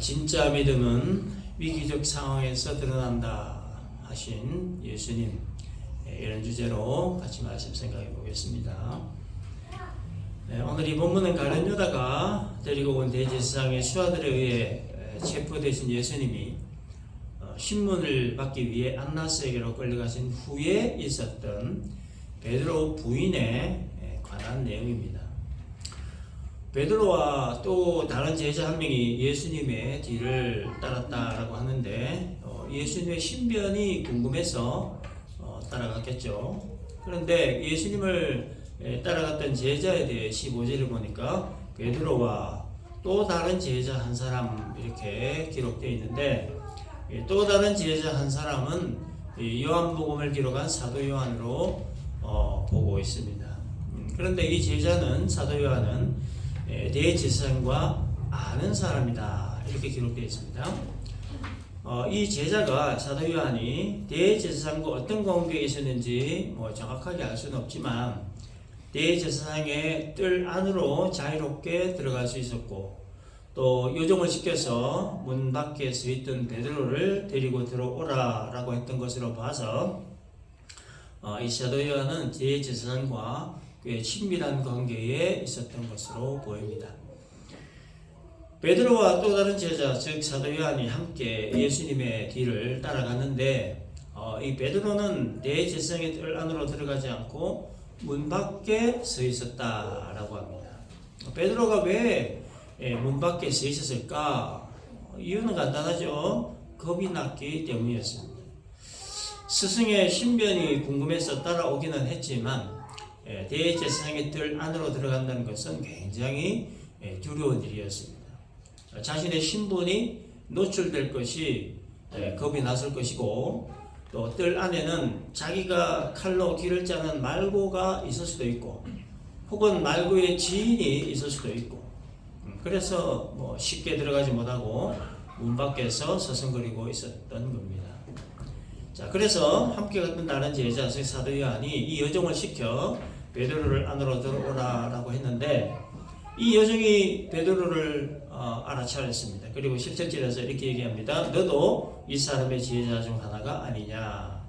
진짜 믿음은 위기적 상황에서 드러난다 하신 예수님, 이런 주제로 같이 말씀 생각해 보겠습니다. 오늘 이 본문은 가룟 유다가 데리고 온 대제사장의 수하들에 의해 체포되신 예수님이 신문을 받기 위해 안나스에게로 끌려가신 후에 있었던 베드로 부인에 관한 내용입니다. 베드로와 또 다른 제자 한 명이 예수님의 뒤를 따랐다라고 하는데 예수님의 신변이 궁금해서 따라갔겠죠. 그런데 예수님을 따라갔던 제자에 대해 15절을 보니까 베드로와 또 다른 제자 한 사람 이렇게 기록되어 있는데, 또 다른 제자 한 사람은 요한복음을 기록한 사도 요한으로 보고 있습니다. 그런데 이 제자는, 사도 요한은 대제사장과 아는 사람이다 이렇게 기록되어 있습니다. 이 제자가, 사도 요한이 대제사장과 어떤 관계에 있었는지 정확하게 알 수는 없지만 대제사장의 뜰 안으로 자유롭게 들어갈 수 있었고, 또 요정을 시켜서 문 밖에 서 있던 베드로를 데리고 들어오라 라고 했던 것으로 봐서 이 사도 요한은 대제사장과 꽤 친밀한 관계에 있었던 것으로 보입니다. 베드로와 또 다른 제자, 즉 사도 요한이 함께 예수님의 뒤를 따라갔는데, 이 베드로는 대제사장의 뜰 안으로 들어가지 않고 문 밖에 서 있었다라고 합니다. 베드로가 왜 문 밖에 서 있었을까? 이유는 간단하죠. 겁이 났기 때문이었습니다. 스승의 신변이 궁금해서 따라오기는 했지만 대제사장의 뜰 안으로 들어간다는 것은 굉장히 두려운 일이었습니다. 자신의 신분이 노출될 것이 겁이 났을 것이고, 또 뜰 안에는 자기가 칼로 길을 짜는 말고가 있을 수도 있고, 혹은 말고의 지인이 있을 수도 있고, 그래서 쉽게 들어가지 못하고 문 밖에서 서성거리고 있었던 겁니다. 자, 그래서 함께 갔던 다른 제자, 즉 사도 요한이 이 여정을 시켜 베드로를 안으로 들어오라라고 했는데, 이 여정이 베드로를 알아차렸습니다. 그리고 17절에서 이렇게 얘기합니다. 너도 이 사람의 제자 중 하나가 아니냐.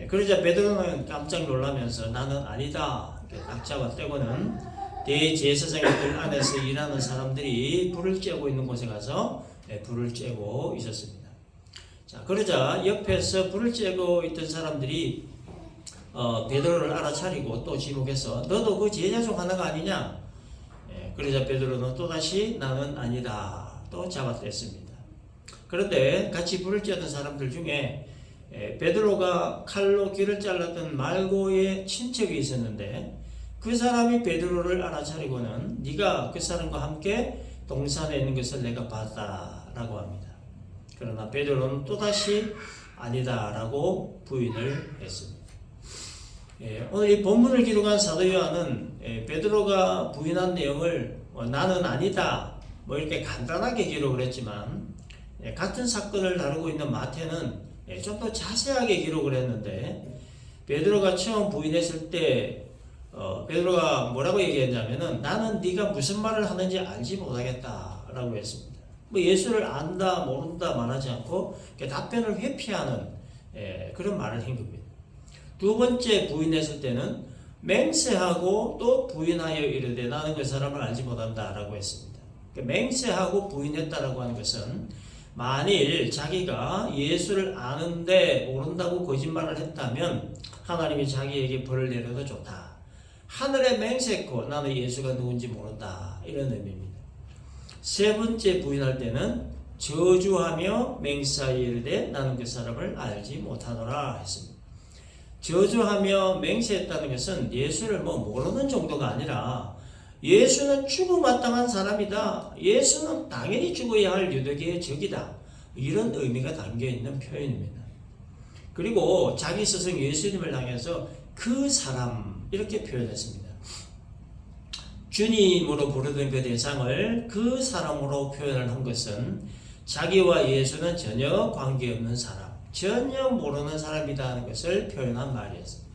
그러자 베드로는 깜짝 놀라면서 나는 아니다 딱 잡아떼고는 대제사장의 뜰 안에서 일하는 사람들이 불을 쬐고 있는 곳에 가서 불을 쬐고 있었습니다. 자, 그러자 옆에서 불을 쬐고 있던 사람들이 베드로를 알아차리고 또 지목해서 너도 그 제자 중 하나가 아니냐. 그러자 베드로는 또다시 나는 아니다 또 잡아댔습니다. 그런데 같이 불을 쬐던 사람들 중에 베드로가 칼로 귀를 잘랐던 말고의 친척이 있었는데, 그 사람이 베드로를 알아차리고는 네가 그 사람과 함께 동산에 있는 것을 내가 봤다라고 합니다. 그러나 베드로는 또다시 아니다라고 부인을 했습니다. 오늘 이 본문을 기록한 사도 요한은 베드로가 부인한 내용을 나는 아니다 이렇게 간단하게 기록을 했지만, 같은 사건을 다루고 있는 마태는 좀 더 자세하게 기록을 했는데, 베드로가 처음 부인했을 때 베드로가 뭐라고 얘기했냐면은 나는 네가 무슨 말을 하는지 알지 못하겠다라고 했습니다. 예수를 안다 모른다 말하지 않고 답변을 회피하는 그런 말을 한 겁니다. 두 번째 부인했을 때는 맹세하고 또 부인하여 이르되 나는 그 사람을 알지 못한다라고 했습니다. 맹세하고 부인했다라고 하는 것은 만일 자기가 예수를 아는데 모른다고 거짓말을 했다면 하나님이 자기에게 벌을 내려도 좋다. 하늘에 맹세코 나는 예수가 누군지 모른다, 이런 의미입니다. 세 번째 부인할 때는 저주하며 맹세하여 이르되 나는 그 사람을 알지 못하노라 했습니다. 저주하며 맹세했다는 것은 예수를 모르는 정도가 아니라 예수는 죽어마땅한 사람이다, 예수는 당연히 죽어야 할 유대교의 적이다, 이런 의미가 담겨있는 표현입니다. 그리고 자기 스승 예수님을 향해서 그 사람 이렇게 표현했습니다. 주님으로 부르던 그 대상을 그 사람으로 표현을 한 것은 자기와 예수는 전혀 관계없는 사람, 전혀 모르는 사람이다 하는 것을 표현한 말이었습니다.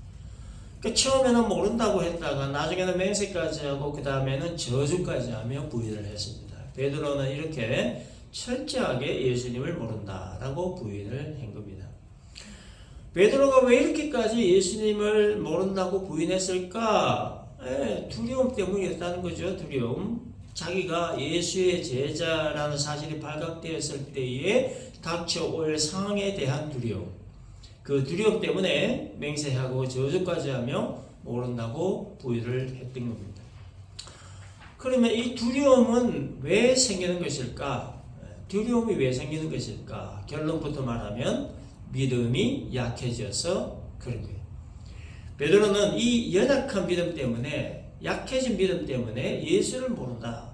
처음에는 모른다고 했다가 나중에는 맹세까지 하고 그 다음에는 저주까지 하며 부인을 했습니다. 베드로는 이렇게 철저하게 예수님을 모른다라고 부인을 한 겁니다. 베드로가 왜 이렇게까지 예수님을 모른다고 부인했을까? 두려움 때문이었다는 거죠. 두려움. 자기가 예수의 제자라는 사실이 발각되었을 때에 닥쳐올 상황에 대한 두려움. 그 두려움 때문에 맹세하고 저주까지 하며 모른다고 부인을 했던 겁니다. 그러면 이 두려움은 왜 생기는 것일까? 두려움이 왜 생기는 것일까? 결론부터 말하면 믿음이 약해져서 그런 거예요. 베드로는 이 연약한 믿음 때문에, 약해진 믿음 때문에 예수를 모른다.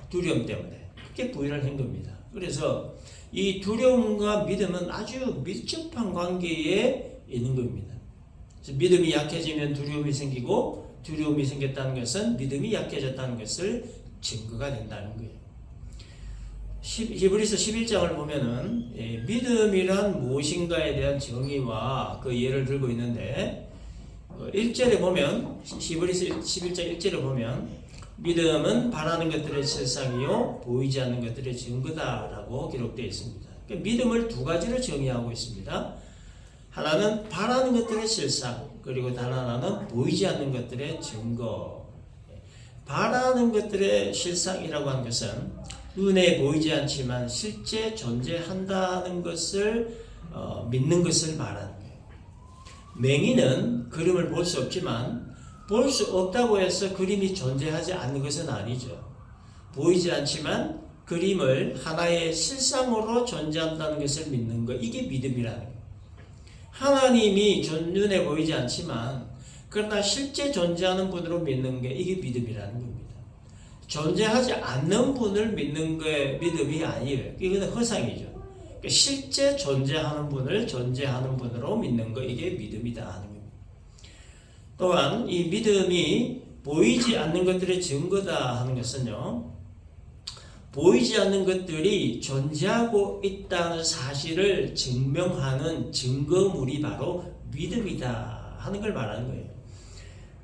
두려움 때문에 그렇게 부인을 한 겁니다. 그래서 이 두려움과 믿음은 아주 밀접한 관계에 있는 겁니다. 그래서 믿음이 약해지면 두려움이 생기고, 두려움이 생겼다는 것은 믿음이 약해졌다는 것을 증거가 된다는 거예요. 히브리서 11장을 보면은 믿음이란 무엇인가에 대한 정의와 그 예를 들고 있는데, 1절에 보면, 히브리서 11장 1절에 보면 믿음은 바라는 것들의 실상이요 보이지 않는 것들의 증거다라고 기록되어 있습니다. 그러니까 믿음을 두 가지로 정의하고 있습니다. 하나는 바라는 것들의 실상, 그리고 다른 하나는 보이지 않는 것들의 증거. 바라는 것들의 실상이라고 하는 것은 눈에 보이지 않지만 실제 존재한다는 것을 믿는 것을 말하는 거예요. 맹인은 그림을 볼 수 없지만 볼 수 없다고 해서 그림이 존재하지 않는 것은 아니죠. 보이지 않지만 그림을 하나의 실상으로 존재한다는 것을 믿는 것, 이게 믿음이라는 거예요. 하나님이 눈에 보이지 않지만 그러나 실제 존재하는 분으로 믿는 게 이게 믿음이라는 겁니다. 존재하지 않는 분을 믿는 게 믿음이 아니에요. 이거는 허상이죠. 그러니까 실제 존재하는 분을 존재하는 분으로 믿는 거, 이게 믿음이다 하는 겁니다. 또한 이 믿음이 보이지 않는 것들의 증거다 하는 것은요, 보이지 않는 것들이 존재하고 있다는 사실을 증명하는 증거물이 바로 믿음이다 하는 걸 말하는 거예요.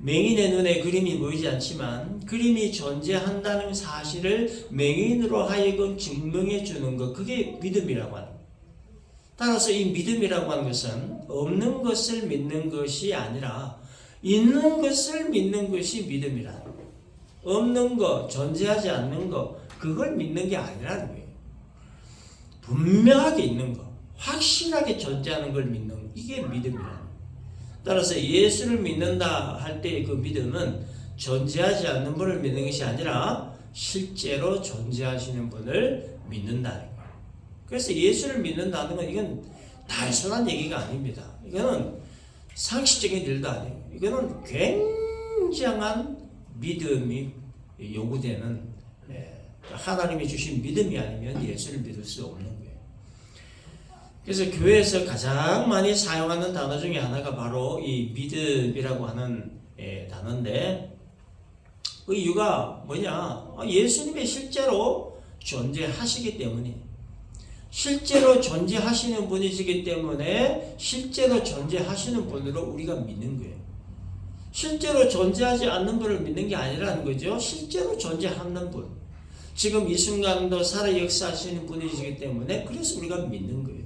맹인의 눈에 그림이 보이지 않지만 그림이 존재한다는 사실을 맹인으로 하여금 증명해 주는 것, 그게 믿음이라고 하는 거예요. 따라서 이 믿음이라고 하는 것은 없는 것을 믿는 것이 아니라 있는 것을 믿는 것이 믿음이라는 거예요. 없는 것, 존재하지 않는 것, 그걸 믿는 게 아니라는 거예요. 분명하게 있는 것, 확실하게 존재하는 걸 믿는 것, 이게 믿음이라는 거예요. 따라서 예수를 믿는다 할 때 그 믿음은 존재하지 않는 분을 믿는 것이 아니라 실제로 존재하시는 분을 믿는다는 거예요. 그래서 예수를 믿는다는 건 이건 단순한 얘기가 아닙니다. 이거는 상식적인 일도 아니에요. 이거는 굉장한 믿음이 요구되는, 하나님이 주신 믿음이 아니면 예수를 믿을 수 없는 거예요. 그래서 교회에서 가장 많이 사용하는 단어 중에 하나가 바로 이 믿음이라고 하는 단어인데, 그 이유가 뭐냐? 예수님이 실제로 존재하시기 때문이에요. 실제로 존재하시는 분이시기 때문에 실제로 존재하시는 분으로 우리가 믿는 거예요. 실제로 존재하지 않는 분을 믿는 게 아니라는 거죠. 실제로 존재하는 분, 지금 이 순간도 살아 역사하시는 분이시기 때문에 그래서 우리가 믿는 거예요.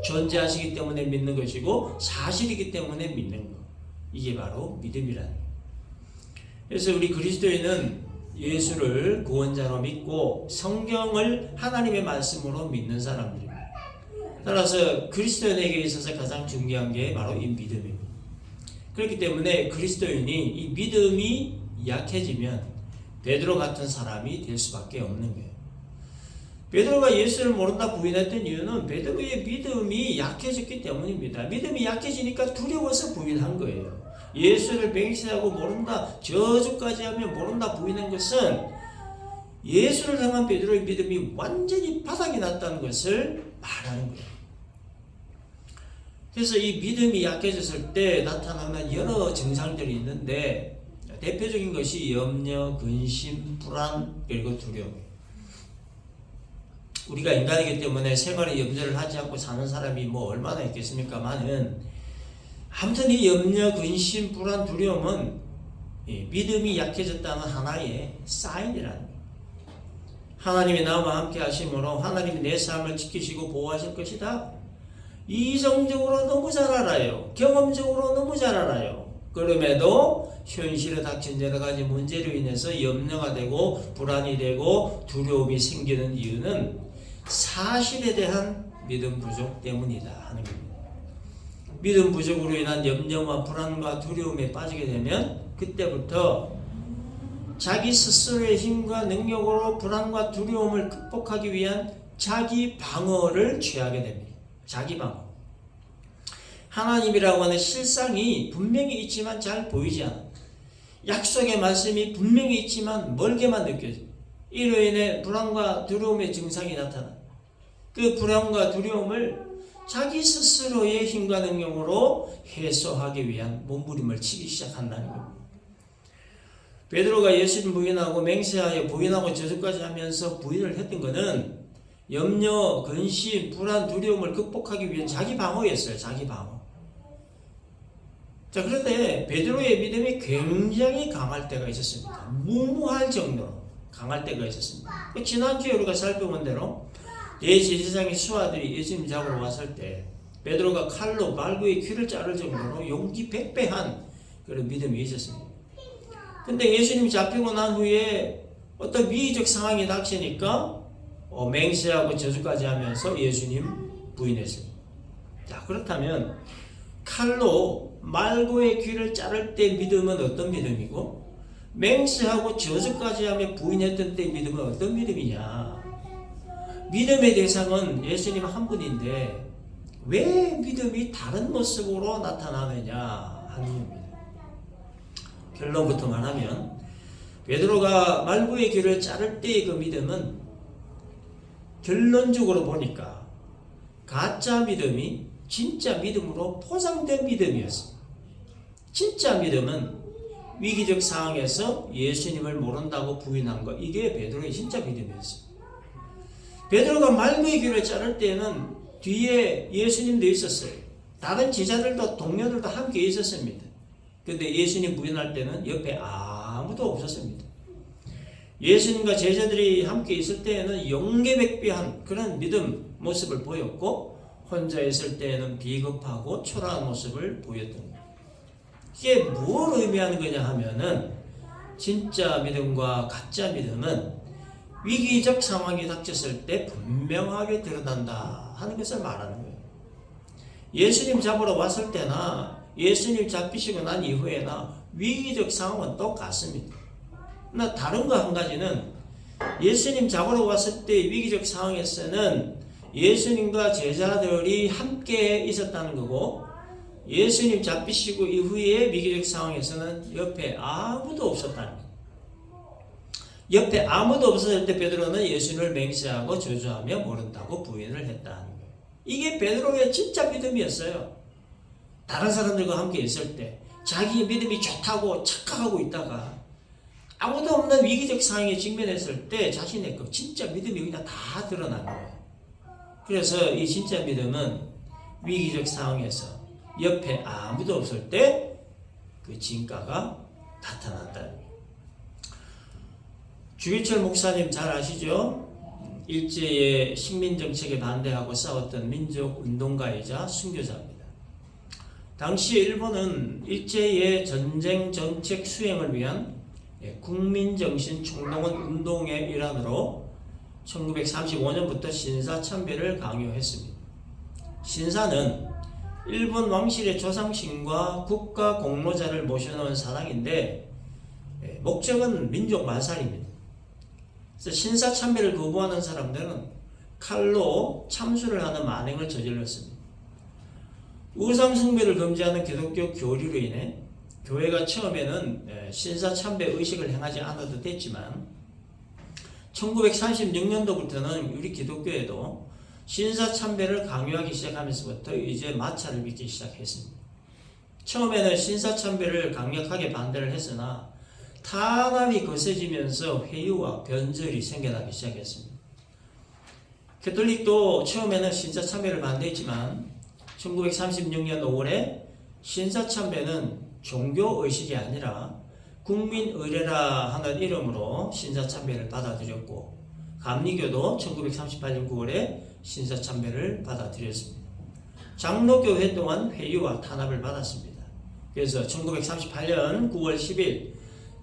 존재하시기 때문에 믿는 것이고 사실이기 때문에 믿는 것, 이게 바로 믿음이라는 거예요. 그래서 우리 그리스도인은 예수를 구원자로 믿고 성경을 하나님의 말씀으로 믿는 사람들입니다. 따라서 그리스도인에게 있어서 가장 중요한 게 바로 이 믿음입니다. 그렇기 때문에 그리스도인이 이 믿음이 약해지면 베드로 같은 사람이 될 수밖에 없는 거예요. 베드로가 예수를 모른다 부인했던 이유는 베드로의 믿음이 약해졌기 때문입니다. 믿음이 약해지니까 두려워서 부인한 거예요. 예수를 맹세하고 모른다, 저주까지 하며 모른다 부인한 것은 예수를 향한 베드로의 믿음이 완전히 바닥이 났다는 것을 말하는 거예요. 그래서 이 믿음이 약해졌을 때 나타나는 여러 증상들이 있는데, 대표적인 것이 염려, 근심, 불안, 그리고 두려움이에요. 우리가 인간이기 때문에 생활에 염려를 하지 않고 사는 사람이 뭐 얼마나 있겠습니까만은, 아무튼 이 염려, 근심, 불안, 두려움은 믿음이 약해졌다는 하나의 사인이라는 거예요. 하나님이 나와 함께 하심으로 하나님이 내 삶을 지키시고 보호하실 것이다. 이성적으로 너무 잘 알아요. 경험적으로 너무 잘 알아요. 그럼에도 현실에 닥친 여러 가지 문제로 인해서 염려가 되고 불안이 되고 두려움이 생기는 이유는 사실에 대한 믿음 부족 때문이다 하는 겁니다. 믿음 부족으로 인한 염려와 불안과 두려움에 빠지게 되면 그때부터 자기 스스로의 힘과 능력으로 불안과 두려움을 극복하기 위한 자기 방어를 취하게 됩니다. 자기 방어. 하나님이라고 하는 실상이 분명히 있지만 잘 보이지 않아. 약속의 말씀이 분명히 있지만 멀게만 느껴져. 이로 인해 불안과 두려움의 증상이 나타나. 그 불안과 두려움을 자기 스스로의 힘과 능력으로 해소하기 위한 몸부림을 치기 시작한다는 겁니다. 베드로가 예수를 부인하고 맹세하여 부인하고 저주까지 하면서 부인을 했던 것은 염려, 근심, 불안, 두려움을 극복하기 위한 자기 방어였어요. 자기 방어. 자, 그런데 베드로의 믿음이 굉장히 강할 때가 있었습니다. 무모할 정도로 강할 때가 있었습니다. 지난주에 우리가 살펴본 대로 대제사장의 수하들이 예수님 잡으러 왔을 때 베드로가 칼로 말구의 귀를 자를 정도로 용기 백배한 그런 믿음이 있었습니다. 근데 예수님이 잡히고 난 후에 어떤 위기적 상황이 닥치니까 맹세하고 저주까지 하면서 예수님 부인했습니다. 자, 그렇다면 칼로 말고의 귀를 자를 때 믿음은 어떤 믿음이고 맹세하고 저주까지 하며 부인했던 때 믿음은 어떤 믿음이냐? 믿음의 대상은 예수님 한 분인데 왜 믿음이 다른 모습으로 나타나느냐 하는 겁니다. 결론부터 말하면 베드로가 말구의 귀를 자를 때의 그 믿음은 결론적으로 보니까 가짜 믿음이 진짜 믿음으로 포장된 믿음이었습니다. 진짜 믿음은 위기적 상황에서 예수님을 모른다고 부인한 것, 이게 베드로의 진짜 믿음이었습니다. 베드로가 말구의 귀를 자를 때는 뒤에 예수님도 있었어요. 다른 제자들도 동료들도 함께 있었습니다. 근데 예수님 부인할 때는 옆에 아무도 없었습니다. 예수님과 제자들이 함께 있을 때에는 용기백비한 그런 믿음 모습을 보였고 혼자 있을 때에는 비겁하고 초라한 모습을 보였던 거예요. 이게 뭘 의미하는 거냐 하면은 진짜 믿음과 가짜 믿음은 위기적 상황이 닥쳤을 때 분명하게 드러난다 하는 것을 말하는 거예요. 예수님 잡으러 왔을 때나 예수님 잡히시고 난 이후에나 위기적 상황은 똑같습니다. 그러나 다른 거 한 가지는 예수님 잡으러 왔을 때 위기적 상황에서는 예수님과 제자들이 함께 있었다는 거고 예수님 잡히시고 이후에 위기적 상황에서는 옆에 아무도 없었다는 거예요. 옆에 아무도 없었을 때 베드로는 예수님을 맹세하고 저주하며 모른다고 부인을 했다는 거예요. 이게 베드로의 진짜 믿음이었어요. 다른 사람들과 함께 있을 때 자기 믿음이 좋다고 착각하고 있다가 아무도 없는 위기적 상황에 직면했을 때 자신의 그 진짜 믿음이 그냥 다 드러난 거예요. 그래서 이 진짜 믿음은 위기적 상황에서 옆에 아무도 없을 때 그 진가가 나타난다는 거예요. 주기철 목사님 잘 아시죠? 일제의 식민정책에 반대하고 싸웠던 민족운동가이자 순교자입니다. 당시 일본은 일제의 전쟁 정책 수행을 위한 국민정신 총동원 운동의 일환으로 1935년부터 신사참배를 강요했습니다. 신사는 일본 왕실의 조상신과 국가 공로자를 모셔놓은 사당인데 목적은 민족 말살입니다. 그래서 신사참배를 거부하는 사람들은 칼로 참수를 하는 만행을 저질렀습니다. 우상숭배를 금지하는 기독교 교리로 인해 교회가 처음에는 신사참배 의식을 행하지 않아도 됐지만 1936년도부터는 우리 기독교에도 신사참배를 강요하기 시작하면서부터 이제 마찰을 빚기 시작했습니다. 처음에는 신사참배를 강력하게 반대를 했으나 탄압이 거세지면서 회유와 변절이 생겨나기 시작했습니다. 가톨릭도 처음에는 신사참배를 반대했지만 1936년 5월에 신사참배는 종교의식이 아니라 국민의례라 하는 이름으로 신사참배를 받아들였고 감리교도 1938년 9월에 신사참배를 받아들였습니다. 장로교회 또한 회유와 탄압을 받았습니다. 그래서 1938년 9월 10일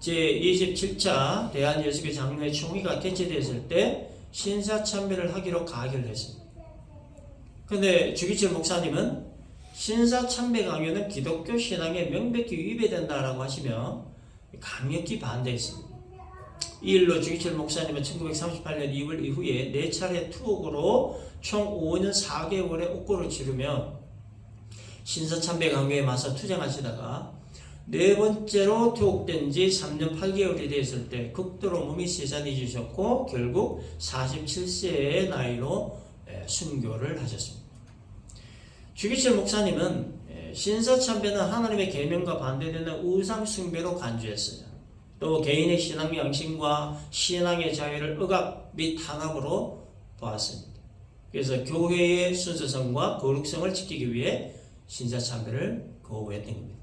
제27차 대한예수교 장로회 총회가 개최되었을 때 신사참배를 하기로 가결했습니다. 그런데 주기철 목사님은 신사참배 강요는 기독교 신앙에 명백히 위배된다라고 하시며 강력히 반대했습니다. 이 일로 주기철 목사님은 1938년 2월 이후에 4차례 투옥으로 총 5년 4개월의 옥고를 치르며 신사참배 강요에 맞서 투쟁하시다가 4번째로 투옥된 지 3년 8개월이 되었을 때 극도로 몸이 세산해지셨고 결국 47세의 나이로 순교를 하셨습니다. 주기철 목사님은 신사참배는 하나님의 계명과 반대되는 우상 숭배로 간주했어요. 또 개인의 신앙 양심과 신앙의 자유를 억압 및 탄압으로 보았습니다. 그래서 교회의 순수성과 거룩성을 지키기 위해 신사참배를 거부했던 겁니다.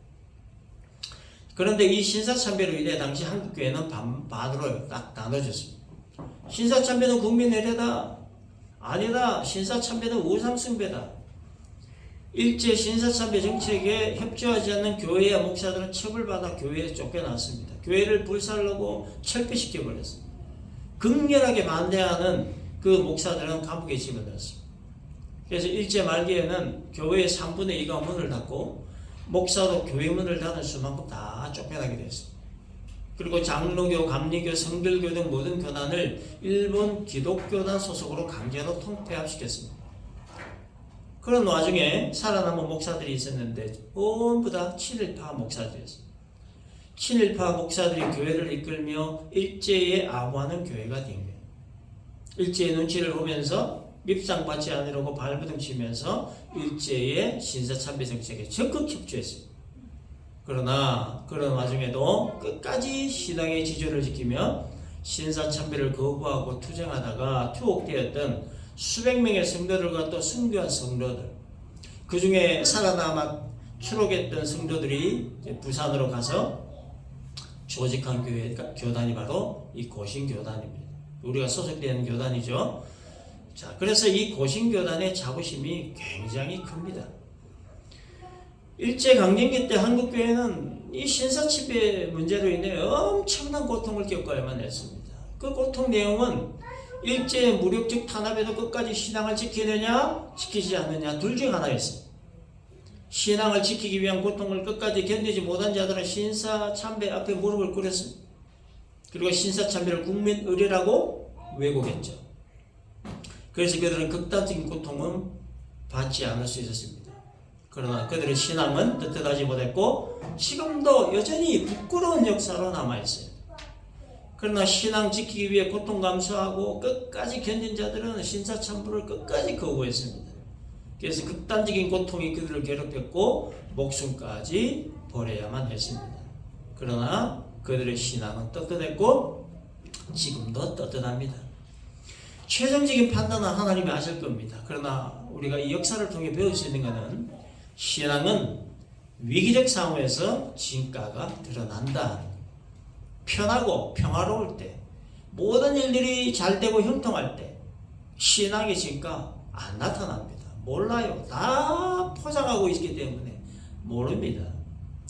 그런데 이 신사참배로 인해 당시 한국교회는 반으로 딱 나눠졌습니다. 신사참배는 국민의 혜례다. 아니다. 신사참배는 우상숭배다. 일제 신사참배 정책에 협조하지 않는 교회와 목사들은 처벌받아 교회에서 쫓겨났습니다. 교회를 불살르고 철폐시켜버렸습니다. 극렬하게 반대하는 그 목사들은 감옥에 집어넣었습니다. 그래서 일제 말기에는 교회의 3분의 2가 문을 닫고 목사도 교회 문을 닫을 수만큼 다 쫓겨나게 됐습니다. 그리고 장로교, 감리교, 성결교 등 모든 교단을 일본 기독교단 소속으로 강제로 통폐합시켰습니다. 그런 와중에 살아남은 목사들이 있었는데 전부 다 친일파 목사들이었습니다. 친일파 목사들이 교회를 이끌며 일제에 아부하는 교회가 된 거예요. 일제의 눈치를 보면서 밉상받지 않으려고 발버둥 치면서 일제의 신사참배 정책에 적극 협조했습니다. 그러나 그런 와중에도 끝까지 신앙의 지조를 지키며 신사참배를 거부하고 투쟁하다가 투옥되었던 수백 명의 성도들과 또 순교한 성도들, 그 중에 살아남아 추록했던 성도들이 부산으로 가서 조직한 교단이 바로 이 고신교단입니다. 우리가 소속되는 교단이죠. 자, 그래서 이 고신교단의 자부심이 굉장히 큽니다. 일제강점기 때 한국교회는 이 신사참배 문제로 인해 엄청난 고통을 겪어야만 했습니다. 그 고통 내용은 일제의 무력적 탄압에도 끝까지 신앙을 지키느냐 지키지 않느냐 둘 중 하나였습니다. 신앙을 지키기 위한 고통을 끝까지 견디지 못한 자들은 신사참배 앞에 무릎을 꿇었습니다. 그리고 신사참배를 국민 의례라고 왜곡했죠. 그래서 그들은 극단적인 고통은 받지 않을 수 있었습니다. 그러나 그들의 신앙은 떳떳하지 못했고 지금도 여전히 부끄러운 역사로 남아있어요. 그러나 신앙 지키기 위해 고통 감수하고 끝까지 견딘 자들은 신사참배를 끝까지 거부했습니다. 그래서 극단적인 고통이 그들을 괴롭혔고 목숨까지 버려야만 했습니다. 그러나 그들의 신앙은 떳떳했고 지금도 떳떳합니다. 최종적인 판단은 하나님이 하실 겁니다. 그러나 우리가 이 역사를 통해 배울 수 있는 것은 신앙은 위기적 상황에서 진가가 드러난다. 편하고 평화로울 때, 모든 일들이 잘 되고 형통할 때 신앙의 진가 안 나타납니다. 몰라요. 다 포장하고 있기 때문에 모릅니다.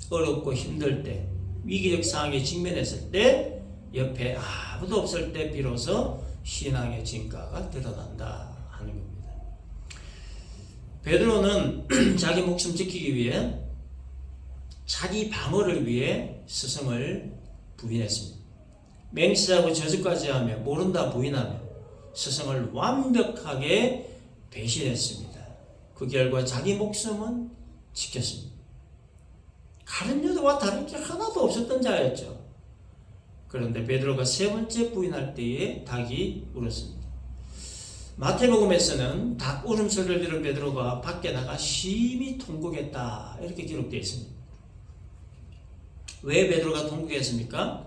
어렵고 힘들 때, 위기적 상황에 직면했을 때, 옆에 아무도 없을 때 비로소 신앙의 진가가 드러난다 하는 겁니다. 베드로는 자기 목숨 지키기 위해 자기 방어를 위해 스승을 부인했습니다. 맹세하고 저주까지 하며 모른다 부인하며 스승을 완벽하게 배신했습니다. 그 결과 자기 목숨은 지켰습니다. 다른 여자와 다른 게 하나도 없었던 자였죠. 그런데 베드로가 세 번째 부인할 때에 닭이 울었습니다. 마태복음에서는 닭 울음소리를 들은 베드로가 밖에 나가 심히 통곡했다 이렇게 기록되어 있습니다. 왜 베드로가 통곡했습니까?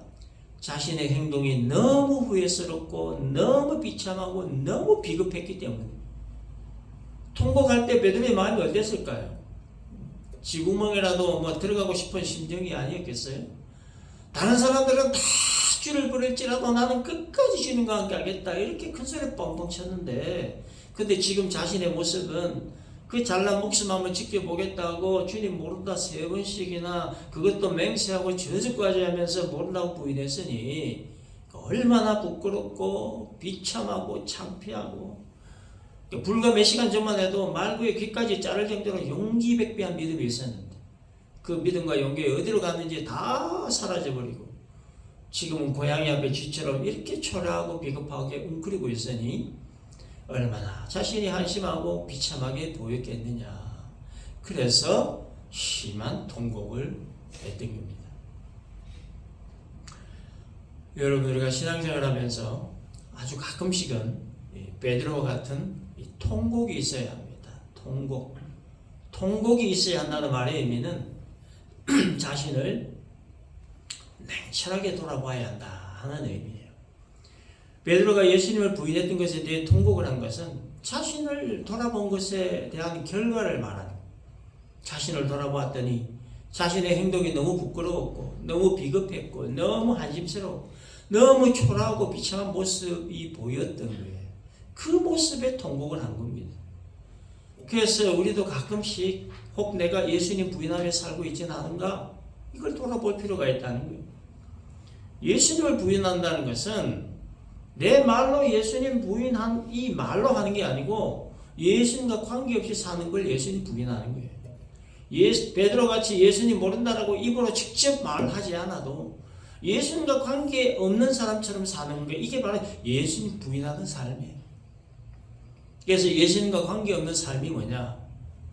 자신의 행동이 너무 후회스럽고 너무 비참하고 너무 비겁했기 때문에. 통곡할 때 베드로의 마음이 어땠을까요? 쥐구멍이라도 들어가고 싶은 심정이 아니었겠어요? 다른 사람들은 다 박쥐를 부릴지라도 나는 끝까지 주님과 함께 하겠다. 이렇게 큰 소리 뻥뻥 쳤는데, 근데 지금 자신의 모습은 그 잘난 목숨 한번 지켜보겠다고 주님 모른다 3번씩이나 그것도 맹세하고 저주까지 하면서 모른다고 부인했으니 얼마나 부끄럽고 비참하고 창피하고, 불과 몇 시간 전만 해도 말구의 귀까지 자를 정도로 용기백비한 믿음이 있었는데 그 믿음과 용기가 어디로 갔는지 다 사라져버리고 지금은 고양이 앞에 쥐처럼 이렇게 초라하고 비겁하게 웅크리고 있으니 얼마나 자신이 한심하고 비참하게 보였겠느냐. 그래서 심한 통곡을 했던 겁니다. 여러분, 우리가 신앙생활 하면서 아주 가끔씩은 베드로와 같은 통곡이 있어야 합니다. 통곡이 있어야 한다는 말의 의미는 자신을 냉철하게 돌아봐야 한다 하는 의미예요. 베드로가 예수님을 부인했던 것에 대해 통곡을 한 것은 자신을 돌아본 것에 대한 결과를 말하는 거예요. 자신을 돌아보았더니 자신의 행동이 너무 부끄러웠고 너무 비겁했고 너무 한심스러웠고 너무 초라하고 비참한 모습이 보였던 거예요. 그 모습에 통곡을 한 겁니다. 그래서 우리도 가끔씩 혹 내가 예수님 부인하며 살고 있지는 않은가? 이걸 돌아볼 필요가 있다는 거예요. 예수님을 부인한다는 것은 내 말로 예수님 부인한 이 말로 하는 게 아니고 예수님과 관계없이 사는 걸 예수님 부인하는 거예요. 베드로같이 예수님 모른다라고 입으로 직접 말하지 않아도 예수님과 관계없는 사람처럼 사는 게 이게 바로 예수님 부인하는 삶이에요. 그래서 예수님과 관계없는 삶이 뭐냐?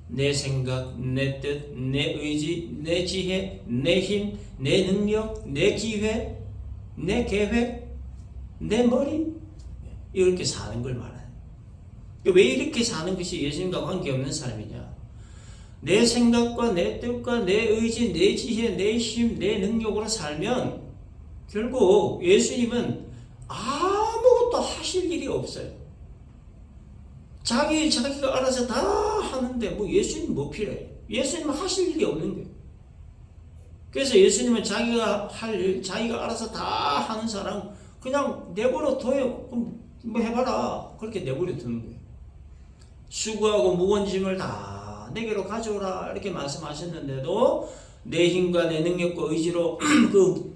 내 생각, 내 뜻, 내 의지, 내 지혜, 내 힘, 내 능력, 내 기회, 내 계획, 내 머리, 이렇게 사는 걸 말해요. 왜 이렇게 사는 것이 예수님과 관계없는 삶이냐? 내 생각과 내 뜻과 내 의지, 내 지혜, 내 힘, 내 능력으로 살면 결국 예수님은 아무것도 하실 일이 없어요. 자기가 알아서 다 하는데 뭐 예수님 뭐 필요해? 예수님은 하실 일이 없는 거예요. 그래서 예수님은 자기가 할 일, 자기가 알아서 다 하는 사람 그냥 내버려 둬요. 그럼 뭐 해봐라. 그렇게 내버려 두는 거예요. 수고하고 무거운 짐을 다 내게로 가져오라 이렇게 말씀하셨는데도 내 힘과 내 능력과 의지로 그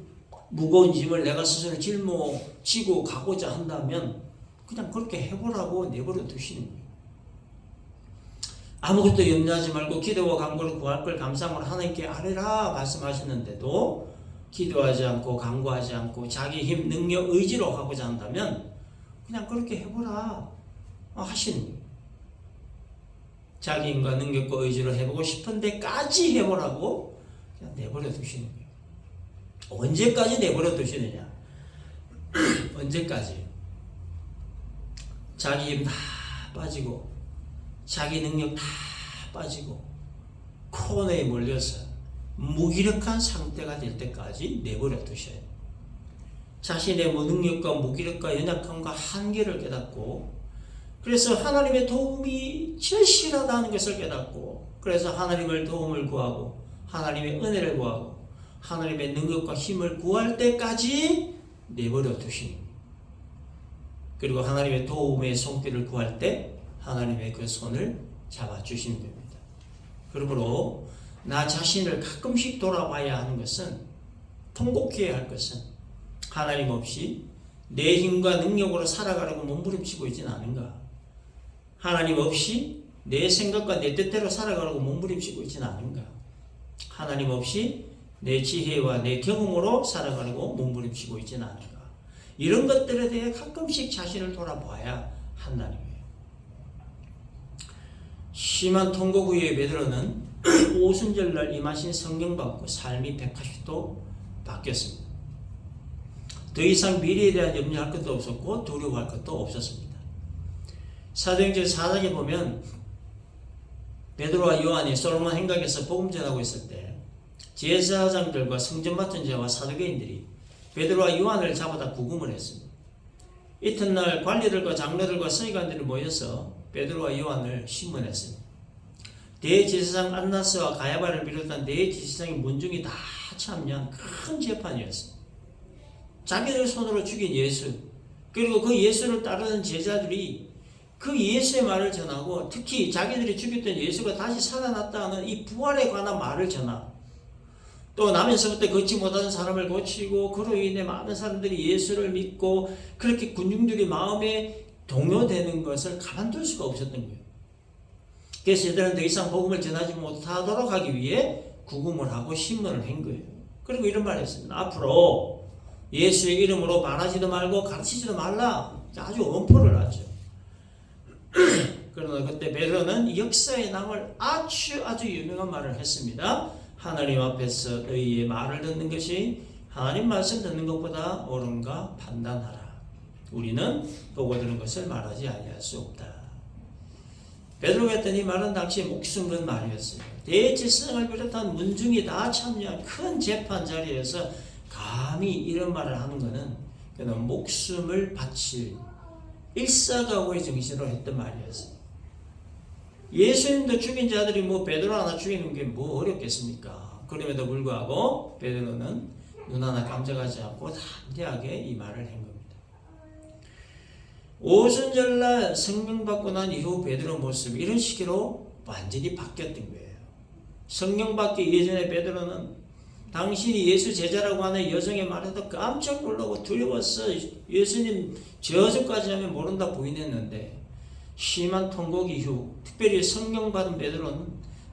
무거운 짐을 내가 스스로 짊어지고 가고자 한다면 그냥 그렇게 해보라고 내버려 두시는 거예요. 아무것도 염려하지 말고 기도와 간구로 구할 걸 감사함으로 하나님께 아뢰라 말씀하셨는데도 기도하지 않고 간구하지 않고 자기 힘, 능력, 의지로 하고자 한다면 그냥 그렇게 해보라 하시는 거예요. 자기 힘과 능력과 의지로 해보고 싶은 데까지 해보라고 그냥 내버려 두시는 거예요. 언제까지 내버려 두시느냐? 언제까지? 자기 힘 다 빠지고 자기 능력 다 빠지고 코너에 몰려서 무기력한 상태가 될 때까지 내버려 두셔야 해요. 자신의 무능력과 무기력과 연약함과 한계를 깨닫고 그래서 하나님의 도움이 절실하다는 것을 깨닫고 그래서 하나님의 도움을 구하고 하나님의 은혜를 구하고 하나님의 능력과 힘을 구할 때까지 내버려 두시는 거예요. 그리고 하나님의 도움의 손길을 구할 때 하나님의 그 손을 잡아주시는 겁니다. 그러므로 나 자신을 가끔씩 돌아봐야 하는 것은 통곡해야 할 것은 하나님 없이 내 힘과 능력으로 살아가려고 몸부림치고 있지는 않은가? 하나님 없이 내 생각과 내 뜻대로 살아가려고 몸부림치고 있지는 않은가? 하나님 없이 내 지혜와 내 경험으로 살아가려고 몸부림치고 있지는 않은가? 이런 것들에 대해 가끔씩 자신을 돌아봐야 한다는 거예요. 심한 통곡 후에 베드로는 오순절날 임하신 성령 받고 삶이 180도 바뀌었습니다. 더 이상 미래에 대한 염려할 것도 없었고 두려워할 것도 없었습니다. 사도행전 4장에 보면 베드로와 요한이 솔로몬 행각에서 복음 전하고 있을 때 제사장들과 성전 맡은 자와 사두개인들이 베드로와 요한을 잡아다 구금을 했습니다. 이튿날 관리들과 장로들과 서기관들이 모여서 베드로와 요한을 신문했습니다. 대제사장 안나스와 가야바를 비롯한 대제사장의 문중이 다 참여한 큰 재판이었습니다. 자기들 손으로 죽인 예수, 그리고 그 예수를 따르는 제자들이 그 예수의 말을 전하고, 특히 자기들이 죽였던 예수가 다시 살아났다는 이 부활에 관한 말을 전하고, 또 나면서부터 걷지 못하는 사람을 고치고, 그로 인해 많은 사람들이 예수를 믿고, 그렇게 군중들이 마음에 동요되는 것을 가만둘 수가 없었던 거예요. 그래서 얘들은 더 이상 복음을 전하지 못하도록 하기 위해 구금을 하고 신문을 한 거예요. 그리고 이런 말을 했습니다. 앞으로 예수의 이름으로 말하지도 말고 가르치지도 말라. 아주 엄포를 놨죠. 그러나 그때 베드로는 역사에 남을 아주 유명한 말을 했습니다. 하나님 앞에서 너희의 말을 듣는 것이 하나님 말씀 듣는 것보다 옳은가 판단하라. 우리는 보고 들은 것을 말하지 아니할 수 없다. 베드로가 했던 이 말은 당시 목숨 건 말이었어요. 대제사장을 비롯한 문중이 다 참여한 큰 재판 자리에서 감히 이런 말을 하는 것은 그는 목숨을 바칠 일사각오의 정신으로 했던 말이었어요. 예수님도 죽인 자들이 베드로 하나 죽이는 게 어렵겠습니까? 그럼에도 불구하고 베드로는 눈 하나 깜짝하지 않고 담대하게 이 말을 한 겁니다. 오순절날 성령 받고 난 이후 베드로 모습이 이런 식으로 완전히 바뀌었던 거예요. 성령 받기 이전에 베드로는 당신이 예수 제자라고 하는 여성의 말에도 깜짝 놀라고 두려웠어. 예수님 저주까지 하면 모른다 부인했는데, 심한 통곡 이후 특별히 성령 받은 베드로는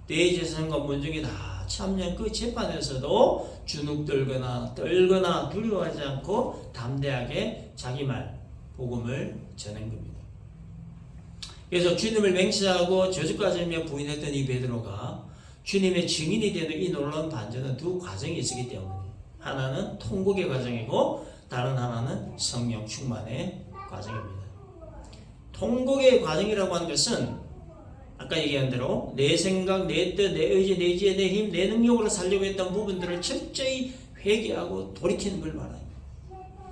대제사장과 문중이 다 참여한 그 재판에서도 주눅들거나 떨거나 두려워하지 않고 담대하게 자기 말 복음을 전한 겁니다. 그래서 주님을 맹세하고 저주까지 하며 부인했던 이 베드로가 주님의 증인이 되는 이 놀라운 반전은 두 과정이 있었기 때문에, 하나는 통곡의 과정이고 다른 하나는 성령 충만의 과정입니다. 통곡의 과정이라고 하는 것은 아까 얘기한 대로 내 생각, 내 뜻, 내 의지, 내 지혜, 내 힘, 내 능력으로 살려고 했던 부분들을 철저히 회개하고 돌이키는 걸 말합니다.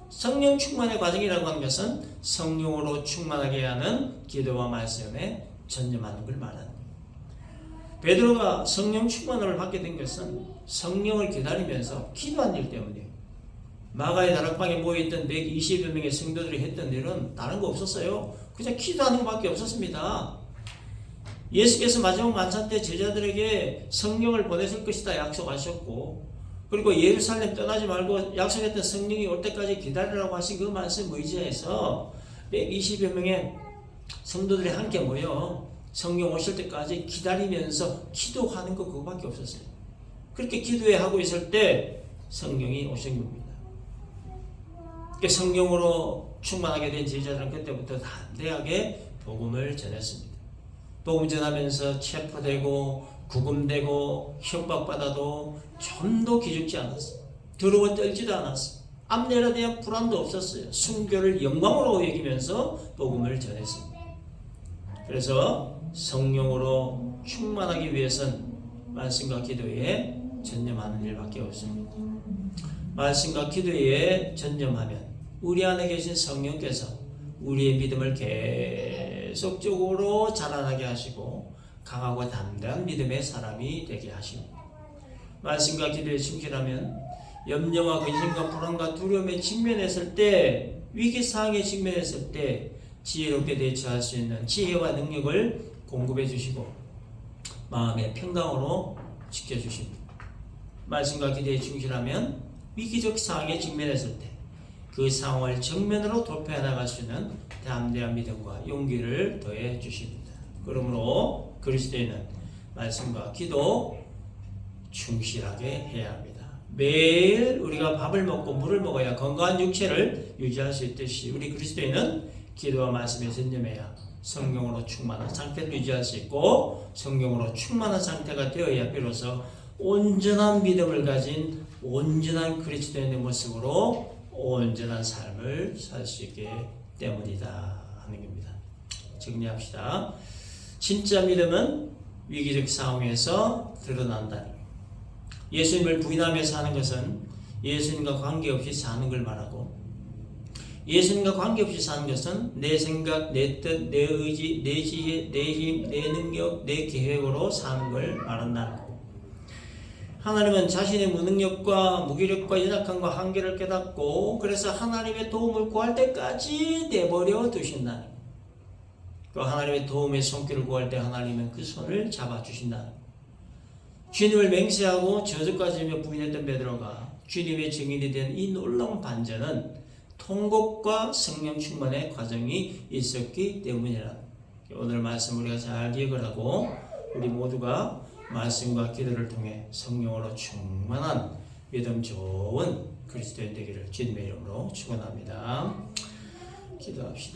성령 충만의 과정이라고 하는 것은 성령으로 충만하게 하는 기도와 말씀에 전념하는 걸 말합니다. 베드로가 성령 충만을 받게 된 것은 성령을 기다리면서 기도한 일 때문이에요. 마가의 다락방에 모여있던 120여 명의 성도들이 했던 일은 다른 거 없었어요. 그냥 기도하는 것밖에 없었습니다. 예수께서 마지막 만찬 때 제자들에게 성령을 보내실 것이다 약속하셨고, 그리고 예루살렘 떠나지 말고 약속했던 성령이 올 때까지 기다리라고 하신 그 말씀 의지해서 120여 명의 성도들이 함께 모여 성령 오실 때까지 기다리면서 기도하는 거 그거밖에 없었어요. 그렇게 기도해 하고 있을 때 성령이 오신 겁니다. 성령으로 충만하게 된 제자들은 그때부터 담대하게 복음을 전했습니다. 복음 전하면서 체포되고 구금되고 협박받아도 좀도 기죽지 않았어요. 두려워 떨지도 않았어요. 앞날에 대한 불안도 없었어요. 순교를 영광으로 여기면서 복음을 전했습니다. 그래서 성령으로 충만하기 위해선 말씀과 기도에 전념하는 일밖에 없습니다. 말씀과 기도에 전념하면 우리 안에 계신 성령께서 우리의 믿음을 계속적으로 자라나게 하시고 강하고 담대한 믿음의 사람이 되게 하십니다. 말씀과 기도에 충실하면 염려와 근심과 불안과 두려움에 직면했을 때, 위기상황에 직면했을 때 지혜롭게 대처할 수 있는 지혜와 능력을 공급해 주시고 마음의 평강으로 지켜주십니다. 말씀과 기도에 충실하면 위기적 상황에 직면했을 때 그 상황을 정면으로 돌파해 나갈 수 있는 담대한 믿음과 용기를 더해 주십니다. 그러므로 그리스도인은 말씀과 기도 충실하게 해야 합니다. 매일 우리가 밥을 먹고 물을 먹어야 건강한 육체를 유지할 수 있듯이 우리 그리스도인은 기도와 말씀에 전념해야 성령으로 충만한 상태를 유지할 수 있고, 성령으로 충만한 상태가 되어야 비로소 온전한 믿음을 가진 온전한 그리스도인의 모습으로 온전한 삶을 살 수 있기 때문이다 하는 겁니다. 정리합시다. 진짜 믿음은 위기적 상황에서 드러난다는 거예요. 예수님을 부인하며 사는 것은 예수님과 관계없이 사는 걸 말하고, 예수님과 관계없이 사는 것은 내 생각, 내 뜻, 내 의지, 내 지혜, 내 힘, 내 능력, 내 계획으로 사는 걸 말한다는 거예요. 하나님은 자신의 무능력과 무기력과 연약함과 한계를 깨닫고 그래서 하나님의 도움을 구할 때까지 내버려 두신다. 그 하나님의 도움의 손길을 구할 때 하나님은 그 손을 잡아주신다. 주님을 맹세하고 저주까지며 부인했던 베드로가 주님의 증인이 된 이 놀라운 반전은 통곡과 성령 충만의 과정이 있었기 때문이라. 오늘 말씀 우리가 잘 기억을 하고 우리 모두가 말씀과 기도를 통해 성령으로 충만한 믿음 좋은 그리스도인 되기를 주님의 이름으로 축원합니다. 기도합시다.